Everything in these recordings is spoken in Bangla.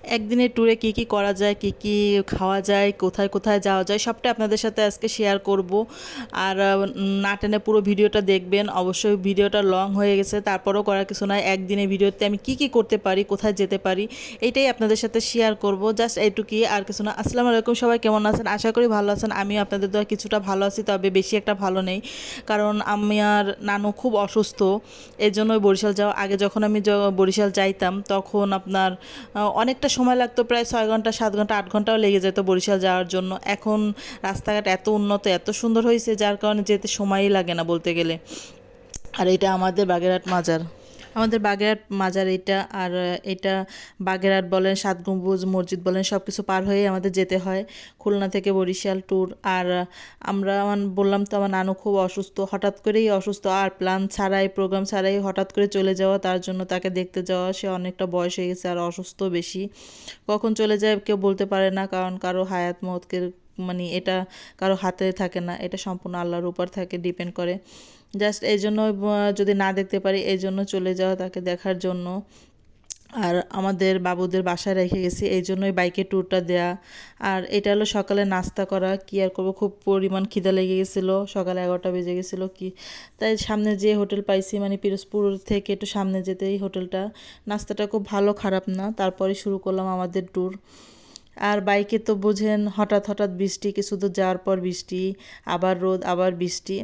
একদিনের ট্যুরে কী কী করা যায়, কী কী খাওয়া যায়, কোথায় কোথায় যাওয়া যায় সবটা আপনাদের সাথে আজকে শেয়ার করব। আর না টেনে পুরো ভিডিওটা দেখবেন। অবশ্যই ভিডিওটা লং হয়ে গেছে, তারপরেও করার কিছু নয়। একদিনের ভিডিওতে আমি কী কী করতে পারি, কোথায় যেতে পারি, এইটাই আপনাদের সাথে শেয়ার করব। জাস্ট এইটুকুই, আর কিছু না। আসসালামু আলাইকুম, সবাই কেমন আছেন? আশা করি ভালো আছেন। আমি আপনাদের দোয়া কিছুটা ভালো আছি, তবে বেশি একটা ভালো নেই, কারণ আমি আর নানু খুব অসুস্থ। এই জন্যই বরিশাল যাওয়া। আগে যখন আমি বরিশাল যাইতাম তখন আপনার অনেকটা সময় লাগতো, প্রায় 6 ঘন্টা 7 ঘন্টা 8 ঘন্টাও লেগে যেত বরিশাল যাওয়ার জন্য। এখন রাস্তাঘাট এত উন্নত, এত সুন্দর হয়েছে, যার কারণে যেতে সময়ই লাগে না বলতে গেলে। আর এটা আমাদের বাগেরহাট মাজার, আমাদের বাগেরহাট মাজার এটা। আর এটা বাগেরহাট বলেন, সাত গম্বুজ মসজিদ বলেন, সব কিছু পার হয়ে আমাদের যেতে হয় খুলনা থেকে বরিশাল ট্যুর। আর আমরা বললাম তো আমার নানু খুব অসুস্থ, হঠাৎ করেই অসুস্থ, আর প্ল্যান ছাড়াই প্রোগ্রাম ছাড়াই হঠাৎ করে চলে যাওয়া, তার জন্য তাকে দেখতে যাওয়া। সে অনেকটা বয়স হয়ে গেছে আর অসুস্থ বেশি, কখন চলে যায় কেউ বলতে পারে না, কারণ কারো হায়াত মতকে মানে এটা কারো হাতে থাকে না, এটা সম্পূর্ণ আল্লাহর উপর থাকে, ডিপেন্ড করে। জাস্ট এই জন্য যদি না দেখতে পারি এই জন্য চলে যাওয়া তাকে দেখার জন্য। আর আমাদের বাবুদের বাসায় রেখে গেছি, এই জন্যই বাইকের ট্যুরটা দেয়া। আর এটা হলো সকালে নাস্তা করা, কি আর করবো, খুব পরিমাণ খিদা লেগে গেছিলো, সকালে 11টা বেজে গেছিলো কি। তাই সামনে যে হোটেল পাইছি, মানে পিরোজপুর থেকে একটু সামনে যেতেই হোটেলটা, নাস্তাটা খুব ভালো, খারাপ না। তারপরে শুরু করলাম আমাদের ট্যুর। আর বাইকে তো বোঝেন, হঠাৎ হঠাৎ বৃষ্টি, কিছু দূর যাওয়ার পর বৃষ্টি, আবার রোদ, আবার বৃষ্টি।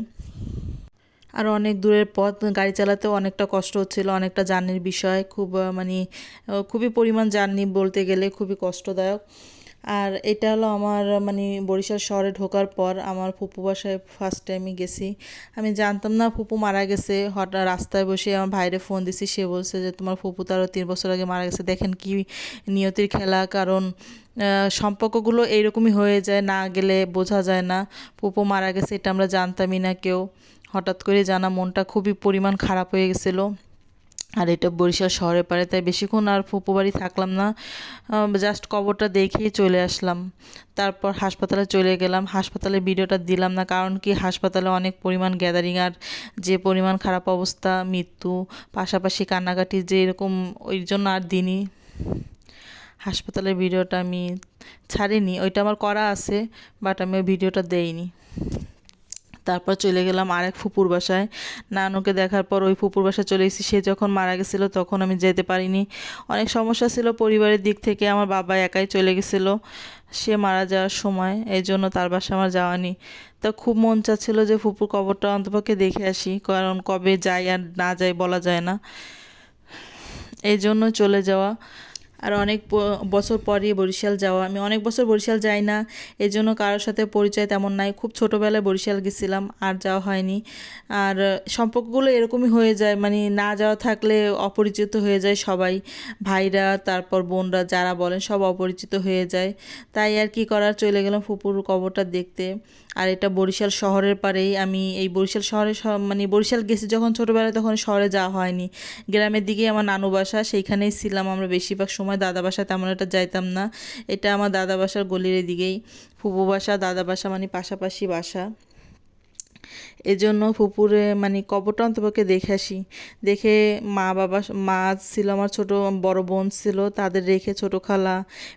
আর অনেক দূরের পথ, গাড়ি চালাতেও অনেকটা কষ্ট হচ্ছিল, অনেকটা জার্নির বিষয়, খুব খুবই পরিমাণ জার্নি বলতে গেলে, খুবই কষ্টদায়ক। আর এটা হলো আমার বরিশাল শহরে ঢোকার পর আমার ফুপু বাসায় ফার্স্ট টাইমই গেছি। আমি জানতাম না ফুপু মারা গেছে, হঠাৎ রাস্তায় বসে আমার ভাইরে ফোন দিছি, সে বলছে যে তোমার ফুপু তো আরও 3 বছর আগে মারা গেছে। দেখেন কি নিয়তির খেলা, কারণ সম্পর্কগুলো এইরকমই হয়ে যায়, না গেলে বোঝা যায় না। ফুপু মারা গেছে এটা আমরা জানতামই না কেউ, হঠাৎ করে জানা, মনটা খুবই পরিমাণ খারাপ হয়ে গেছিলো। আর এটা বরিশাল শহরের পারে, তাই বেশিক্ষণ আর ফুপু বাড়ি থাকলাম না, জাস্ট কবরটা দেখেই চলে আসলাম। তারপর হাসপাতালে চলে গেলাম, হাসপাতালে ভিডিওটা দিলাম না, কারণ কি হাসপাতালে অনেক পরিমাণ গ্যাদারিং, আর যে পরিমাণ খারাপ অবস্থা, মৃত্যু পাশাপাশি কান্নাকাটি যে এরকম, ওই জন্য আর দিনই হাসপাতালের ভিডিওটা আমি ছাড়িনি। ওইটা আমার করা আছে, বাট আমি ওই ভিডিওটা দেইনি। তারপর চলে গেলাম আরেক ফুপুর বাসায়, নানুকে দেখার পর ওই ফুপুর বাসায় চলে এসেছি। সে যখন মারা গেছিলো তখন আমি যেতে পারিনি, অনেক সমস্যা ছিল পরিবারের দিক থেকে, আমার বাবা একাই চলে গেছিলো সে মারা যাওয়ার সময়, এই জন্য তার বাসায় আমার যাওয়া নেই। তা খুব মন চাচ্ছিল যে ফুপুর কবরটা অন্তপক্ষে দেখে আসি, কারণ কবে যাই আর না যাই বলা যায় না, এই জন্য চলে যাওয়া। আর অনেক বছর পরই বরিশাল যাওয়া, আমি অনেক বছর বরিশাল যাই না, এই জন্য কারোর সাথে পরিচয় তেমন নাই। খুব ছোটোবেলায় বরিশাল গেছিলাম, আর যাওয়া হয়নি। আর সম্পর্কগুলো এরকমই হয়ে যায়, না যাওয়া থাকলে অপরিচিত হয়ে যায় সবাই, ভাইরা তারপর বোনরা যারা বলেন সব অপরিচিত হয়ে যায়। তাই আর কি করার, চলে গেলাম ফুপুর কবরটা দেখতে। আর এটা বরিশাল শহরের পাড়েই, আমি এই বরিশাল শহরে বরিশাল গেছি যখন ছোটোবেলায়, তখন শহরে যাওয়া হয়নি, গ্রামের দিকেই আমার নানু বাসা, সেইখানেই ছিলাম আমরা বেশিরভাগ সময়। দাদা বাসা তেমন একটা যাইতাম না, এটা আমার দাদা বাসার গলির দিকেই, ফুপু বাসা দাদা বাসা পাশাপাশি বাসা। এজন্য ফুপুরে কবরটা অন্তপক্ষে দেখে আসি। দেখে মা ছিল, আমার ছোট বড় বোন ছিল, তাদের রেখে ছোট খালা,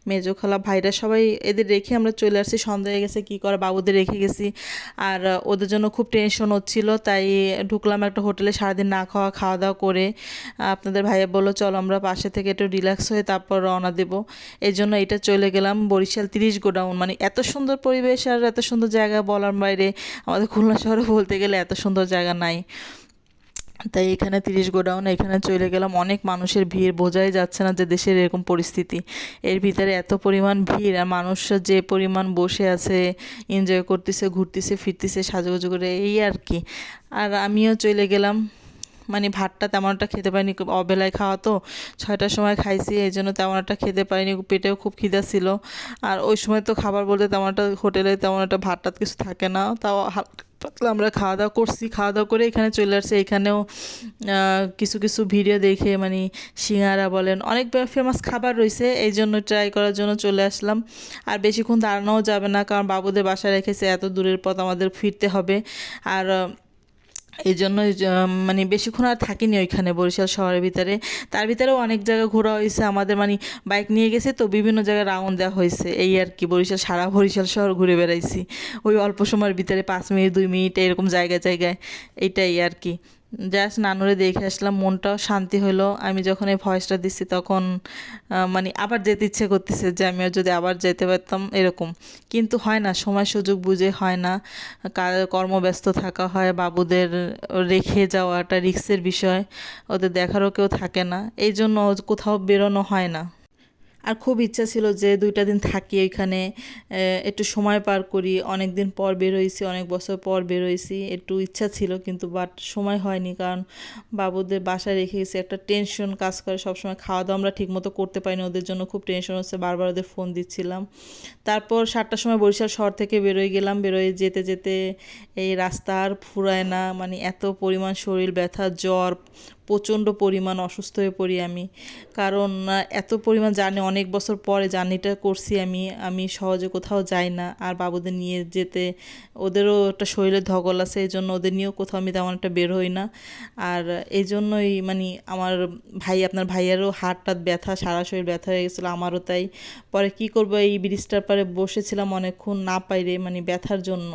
মেজো খালা, ভাইরা সবাই এদের রেখে আমরা চলে আসছি। সন্ধ্যা হয়ে গেছে, কী করা, বাবুদের রেখে গেছি। আর ওদের জন্য খুব টেনশন হচ্ছিল, তাই ঢুকলাম একটা হোটেলে, সারাদিন না খাওয়া দাওয়া করে। আপনাদের ভাইয়া বললো চলো আমরা পাশে থেকে একটু রিল্যাক্স হয়ে তারপর রওনা দেবো। এই জন্য এটা চলে গেলাম বরিশাল 30 গোডাউন, এত সুন্দর পরিবেশ আর এত সুন্দর জায়গা বলার বাইরে, আমাদের খুলনা শহরে বলতে গেলে এত সুন্দর জায়গা নাই। তাই এখানে 30 গোডাউন, এখানে চলে গেলাম। অনেক মানুষের ভিড়, বোঝাই যাচ্ছে না যে দেশের এরকম পরিস্থিতি, এর ভিতরে এত পরিমাণ ভিড়, আর মানুষ যে পরিমাণ বসে আছে, এনজয় করতেছে, ঘুরতেছে ফিরতেছে সাজুগুজু করে, এই আর কি। আর আমিও চলে গেলাম, ভাতটা তেমন একটা খেতে পারিনি, অবেলায় খাওয়া তো, 6টার সময় খাইছি, এই জন্য তেমন একটা খেতে পারিনি, পেটেও খুব খিদা ছিল। আর ওই সময় তো খাবার বলতে তেমন একটা হোটেলে তেমন একটা ভাত টাত কিছু থাকে না, তাও হালকা পাতলা আমরা খাওয়া দাওয়া করছি। খাওয়া দাওয়া করে এখানে চলে আসছে। এখানেও কিছু কিছু ভিডিও দেখে, সিঙ্গারা বলেন, অনেক ফেমাস খাবার রয়েছে, এই জন্য ট্রাই করার জন্য চলে আসলাম। আর বেশিক্ষণ দাঁড়ানোও যাবে না, কারণ বাবুদের বাসায় রেখেছে, এত দূরের পথ আমাদের ফিরতে হবে। আর এই জন্য মানে বেশিক্ষণ আর থাকিনি ওইখানে বরিশাল শহরের ভিতরে। তার ভিতরেও অনেক জায়গা ঘোরা হয়েছে আমাদের, মানে বাইক নিয়ে গেছে তো বিভিন্ন জায়গায় রাউন্ড দেওয়া হয়েছে এই আর কি। সারা বরিশাল শহর ঘুরে বেড়াইছি ওই অল্প সময়ের ভিতরে, 5 মিনিট 2 মিনিট এরকম জায়গায় জায়গায়। এইটাই আর কি। জাস্ট নানুরে দেখে আসলাম, মনটাও শান্তি হলো। আমি যখন এই ভয়েসটা দিচ্ছি তখন মানে আবার যেতে ইচ্ছে করতেছে যে আমিও যদি আবার যেতে পারতাম এরকম। কিন্তু হয় না, সময় সুযোগ বুঝে হয় না, কর্মব্যস্ত থাকা হয়, বাবুদের রেখে যাওয়াটা রিস্কের বিষয়, ওদের দেখারও কেউ থাকে না, এই জন্য কোথাও বেরোনো হয় না। আর খুব ইচ্ছা ছিল যে 2টা দিন থাকি ওইখানে, একটু সময় পার করি। অনেক দিন পর বের হয়েছি, অনেক বছর পর বের হয়েছি, একটু ইচ্ছা ছিল কিন্তু বাট সময় হয়নি। কারণ বাবুদের বাসায় রেখে গেছি, একটা টেনশন কাজ করে সবসময়। খাওয়া দাওয়া আমরা ঠিকমতো করতে পারিনি, ওদের জন্য খুব টেনশন হচ্ছে, বারবার ওদের ফোন দিচ্ছিলাম। তারপর 7টার সময় বরিশাল শহর থেকে বেরোয় গেলাম। বেরোয় যেতে যেতে এই রাস্তা আর ফুরায় না, মানে এত পরিমাণ শরীর ব্যথা, জ্বর, প্রচণ্ড পরিমাণ অসুস্থ হয়ে পড়ি আমি। কারণ এত পরিমাণ জার্নি, অনেক বছর পরে জার্নিটা করছি আমি। আমি সহজে কোথাও যাই না, আর বাবুদের নিয়ে যেতে ওদেরও একটা শরীরের ধকল আছে, এই জন্য ওদের নিয়েও কোথাও আমি তেমন একটা বের হই না। আর এই জন্যই মানে আমার আপনার ভাইয়েরও হাত টাত ব্যথা, সারা শরীর ব্যথা হয়ে গেছিলো, আমারও তাই। পরে কি করবো, এই ব্রিজটার পরে বসেছিলাম অনেকক্ষণ না পাইরে, মানে ব্যথার জন্য।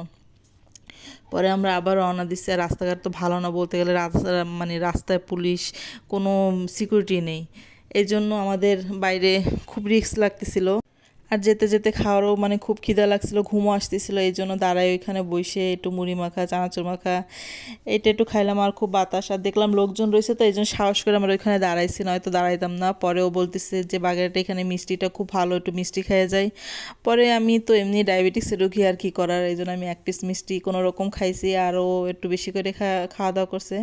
পরে আমরা আবার রওনা দিচ্ছি। আর রাস্তাঘাট তো ভালো না বলতে গেলে, রাস্তা মানে রাস্তায় পুলিশ, কোনো সিকিউরিটি নেই, এই জন্য আমাদের বাইরে খুব রিস্ক লাগতেছিল। আর যেতে যেতে খাওয়ারও মানে খুব খিদা লাগছিল, ঘুমও আসতেছিল, এই জন্য দাঁড়াই ওইখানে বসে একটু মুড়ি মাখা, চানাচুর মাখা এটা একটু খাইলাম। আর খুব বাতাস, আর দেখলাম লোকজন রয়েছে, তো এই জন্য সাহস করে আমরা ওইখানে দাঁড়াইছি, নয়তো দাঁড়াইতাম না। পরেও বলতেছে যে বাগেরহাটে এখানে মিষ্টিটা খুব ভালো, একটু মিষ্টি খেয়ে যাই। পরে আমি তো এমনি ডায়াবেটিক্সের রোগী, আর কি করার, এই জন্য আমি 1 পিস মিষ্টি কোনো রকম খাইছি। আরও একটু বেশি করে খাওয়া দাওয়া করছে।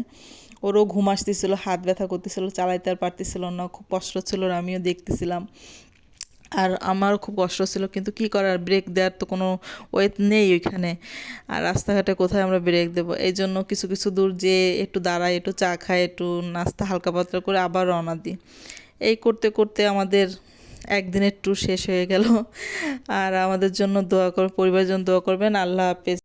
ওরও ঘুম আসতেছিল, হাত ব্যথা করতেছিল, চালাইতে আর পারতেছিল না, খুব কষ্ট ছিল, আর আমিও দেখতেছিলাম। আর আমারও খুব কষ্ট ছিল, কিন্তু কি করার, ব্রেক দেওয়ার তো কোনো ওয়ে নেই ওইখানে। আর রাস্তাঘাটে কোথায় আমরা ব্রেক দেবো, এই জন্য কিছু কিছু দূর যেয়ে একটু দাঁড়াই, একটু চা খাই, একটু নাস্তা হালকা পাতলা করে আবার রওনা দিই। এই করতে করতে আমাদের একদিনের ট্যুর শেষ হয়ে গেল। আর আমাদের জন্য দোয়া পরিবারের জন্য দোয়া করবেন। আল্লাহ হাফেজ।